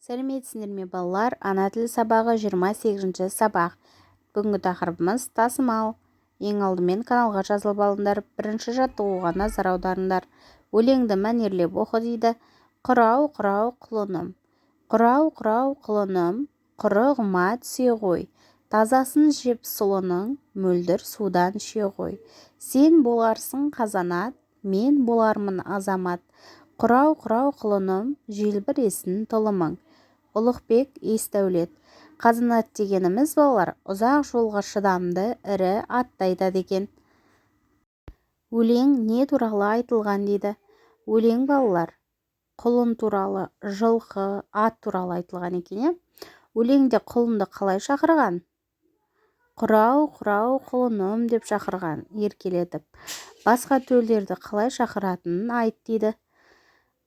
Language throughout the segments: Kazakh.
Сәлеметсіздер ме балалар? Ана тілі сабағы 28-ші сабақ. Бүгінгі тақырыбымыз тасымал. Ең алдымен каналға жазылып алыңдар. Бірінші жаттығуға назар аударыңдар. Өлеңді мәнерлеп оқы дейді. Құрау, құрау, құлыным. Құрау, құрау, құлыным. Құрығыма түсе ғой. Тазасын жеп сұлының, мөлдір судан іше ғой. Сен боларсың қазанат, мен болармын азамат. Құрау, құрау, құлыным, желбіресін тұлымың. Ұлықбек Есдәулет. Қазанат дегеніміз балалар ұзақ жолға шыдамды ірі атты айтады екен. Өлең не туралы айтылған дейді. Өлең балалар құлын туралы, жылқы, ат туралы айтылған екен. Өлеңде құлынды қалай шақырған? Құрау, құрау, құлыным деп шақырған, еркелетіп. Басқа төлдерді қалай шақыратынын айт дейді.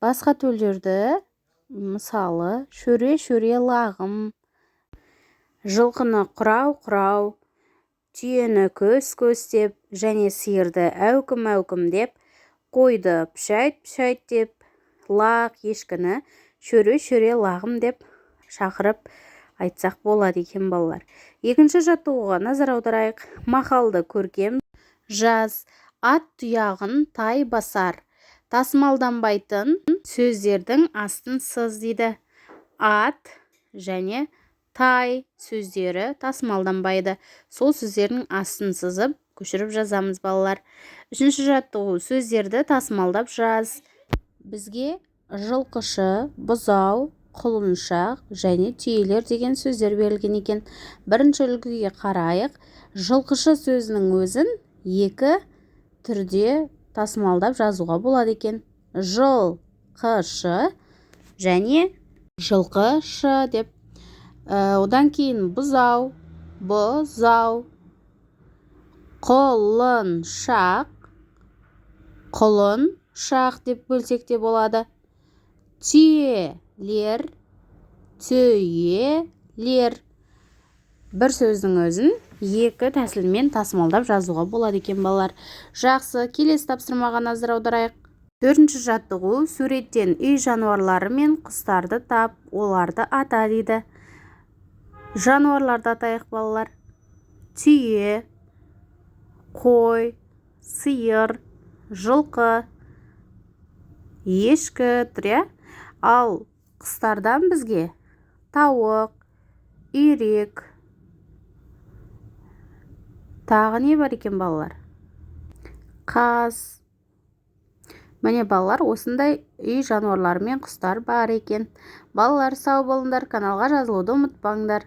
Басқа төлдерді мысалы шөре, шөре лағым, жылқыны құрау, құрау, түйені көс, көс деп, және сиырды әукім, әукім деп, қойды пішайт, пішайт деп, лақ, ешкіні шөре, шөре лағым деп шақырып айтсақ болады екен балалар. Екінші жаттығуға назар аударайық. Мақалды көркем жаз. Ат тұяғын тай басар. Тасымалданбайтын сөздердің астын сыз дейді. Ат және тай сөздері тасымалданбайды. Сол сөздердің астын сызып көшіріп жазамыз балалар. Үшінші жаттығу. Сөздерді тасымалдап жаз. Бізге жылқышы, бұзау, құлыншақ және түйелер деген сөздер берілген екен. Бірінші үлгіге қарайық. Жылқышы сөзінің өзін екі түрде тасымалдап жазуға болады екен. Жылқышы және жылқышы деп. Одан кейін бұзау, бұзау, құлыншақ, құлыншақ деп бөлсек те болады. Түйелер, түйелер. Бір сөздің өзін екі тәсілмен тасымалдап жазуға болады екен балалар. Жақсы, келесі тапсырмаға назар аударайық. Төртінші жаттығу. Суреттен үй жануарлары мен құстарды тап, оларды ата дейді. Жануарларды атайық балалар. Түйе, қой, сиыр, жылқы, ешкі тұр. Ал құстардан бізге тауық, үйрек, тағы не бар екен балалар? Қаз. Міне балалар, осындай үй жануарлары мен құстар бар екен. Балалар, сау болыңдар, каналға жазылуды ұмытпаңдар.